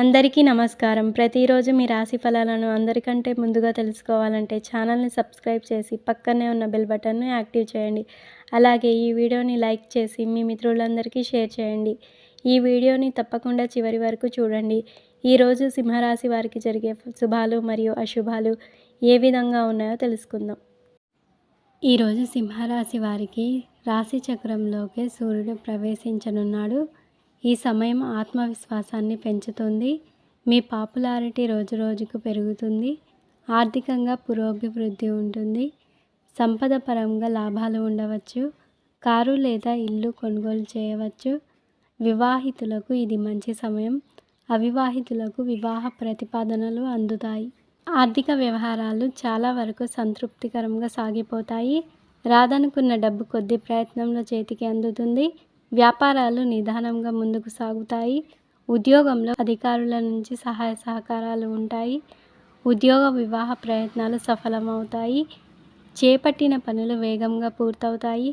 అందరికీ నమస్కారం. ప్రతిరోజు మీ రాశి ఫలాలను అందరికంటే ముందుగా తెలుసుకోవాలంటే ఛానల్‌ని సబ్స్క్రైబ్ చేసి పక్కనే ఉన్న బెల్ బటన్‌ను యాక్టివ్ చేయండి. అలాగే ఈ వీడియోని లైక్ చేసి మీ మిత్రులందరికీ షేర్ చేయండి. ఈ వీడియోని తప్పకుండా చివరి వరకు చూడండి. ఈరోజు సింహరాశి వారికి జరిగే శుభాలు మరియు అశుభాలు ఏ విధంగా ఉన్నాయో తెలుసుకుందాం. ఈరోజు సింహరాశి వారికి రాశి చక్రంలోకి సూర్యుడు ప్రవేశించనున్నాడు. ఈ సమయం ఆత్మవిశ్వాసాన్ని పెంచుతుంది. మీ పాపులారిటీ రోజురోజుకు పెరుగుతుంది. ఆర్థికంగా పురోభివృద్ధి ఉంటుంది. సంపద పరంగా లాభాలు ఉండవచ్చు. కారు లేదా ఇల్లు కొనుగోలు చేయవచ్చు. వివాహితులకు ఇది మంచి సమయం. అవివాహితులకు వివాహ ప్రతిపాదనలు అందుతాయి. ఆర్థిక వ్యవహారాలు చాలా వరకు సంతృప్తికరంగా సాగిపోతాయి. రాదనుకున్న డబ్బు కొద్ది ప్రయత్నంలో చేతికి అందుతుంది. వ్యాపారాలు నిదానంగా ముందుకు సాగుతాయి. ఉద్యోగంలో అధికారుల నుంచి సహాయ సహకారాలు ఉంటాయి. ఉద్యోగ వివాహ ప్రయత్నాలు సఫలమవుతాయి. చేపట్టిన పనులు వేగంగా పూర్తవుతాయి.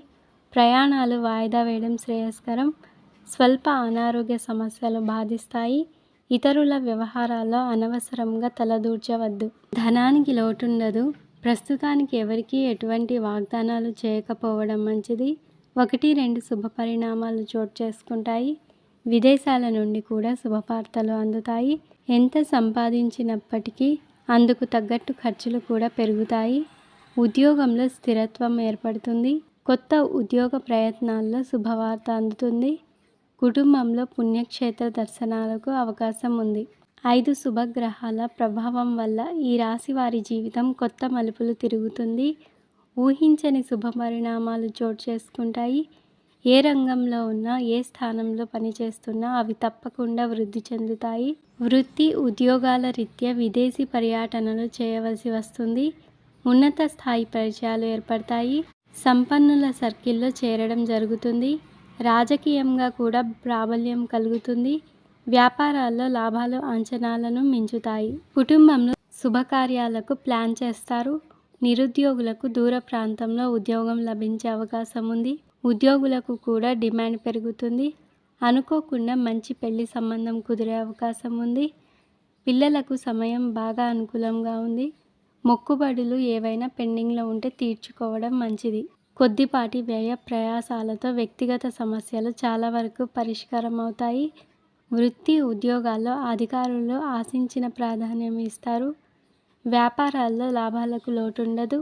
ప్రయాణాలు వాయిదా వేయడం శ్రేయస్కరం. స్వల్ప అనారోగ్య సమస్యలు బాధిస్తాయి. ఇతరుల వ్యవహారాల్లో అనవసరంగా తలదూర్చవద్దు. ధనానికి లోటుండదు. ప్రస్తుతానికి ఎవరికీ ఎటువంటి వాగ్దానాలు చేయకపోవడం మంచిది. 1-2 శుభ పరిణామాలు చోటు చేసుకుంటాయి. విదేశాల నుండి కూడా శుభవార్తలు అందుతాయి. ఎంత సంపాదించినప్పటికీ అందుకు తగ్గట్టు ఖర్చులు కూడా పెరుగుతాయి. ఉద్యోగంలో స్థిరత్వం ఏర్పడుతుంది. కొత్త ఉద్యోగ ప్రయత్నాల్లో శుభవార్త అందుతుంది. కుటుంబంలో పుణ్యక్షేత్ర దర్శనాలకు అవకాశం ఉంది. 5 శుభగ్రహాల ప్రభావం వల్ల ఈ రాశి వారి జీవితం కొత్త మలుపులు తిరుగుతుంది. ఊహించని శుభ పరిణామాలు చోటు చేసుకుంటాయి. ఏ రంగంలో ఉన్నా, ఏ స్థానంలో పనిచేస్తున్నా అవి తప్పకుండా వృద్ధి చెందుతాయి. వృత్తి ఉద్యోగాల రీత్యా విదేశీ పర్యటనలు చేయవలసి వస్తుంది. ఉన్నత స్థాయి పరిచయాలు ఏర్పడతాయి. సంపన్నుల సర్కిల్లో చేరడం జరుగుతుంది. రాజకీయంగా కూడా ప్రాబల్యం కలుగుతుంది. వ్యాపారాల్లో లాభాలు అంచనాలను మించుతాయి. కుటుంబంలో శుభకార్యాలకు ప్లాన్ చేస్తారు. నిరుద్యోగులకు దూర ప్రాంతంలో ఉద్యోగం లభించే అవకాశం ఉంది. ఉద్యోగులకు కూడా డిమాండ్ పెరుగుతుంది. అనుకోకుండా మంచి పెళ్లి సంబంధం కుదిరే అవకాశం ఉంది. పిల్లలకు సమయం బాగా అనుకూలంగా ఉంది. మొక్కుబడులు ఏవైనా పెండింగ్లో ఉంటే తీర్చుకోవడం మంచిది. కొద్దిపాటి వ్యయ ప్రయాసాలతో వ్యక్తిగత సమస్యలు చాలా వరకు పరిష్కారం అవుతాయి. వృత్తి ఉద్యోగాల్లో అధికారులు ఆశించిన ప్రాధాన్యం ఇస్తారు. వ్యాపారాల్లో లాభాలకు లోటుండదు.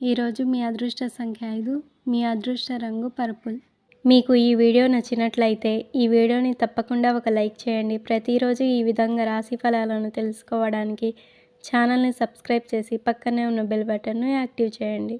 ఈరోజు మీ అదృష్ట సంఖ్య 5. మీ అదృష్ట రంగు పర్పుల్. మీకు ఈ వీడియో నచ్చినట్లయితే ఈ వీడియోని తప్పకుండా ఒక లైక్ చేయండి. ప్రతిరోజు ఈ విధంగా రాశి ఫలాలను తెలుసుకోవడానికి ఛానల్ని సబ్స్క్రైబ్ చేసి పక్కనే ఉన్న బెల్ బటన్ను యాక్టివ్ చేయండి.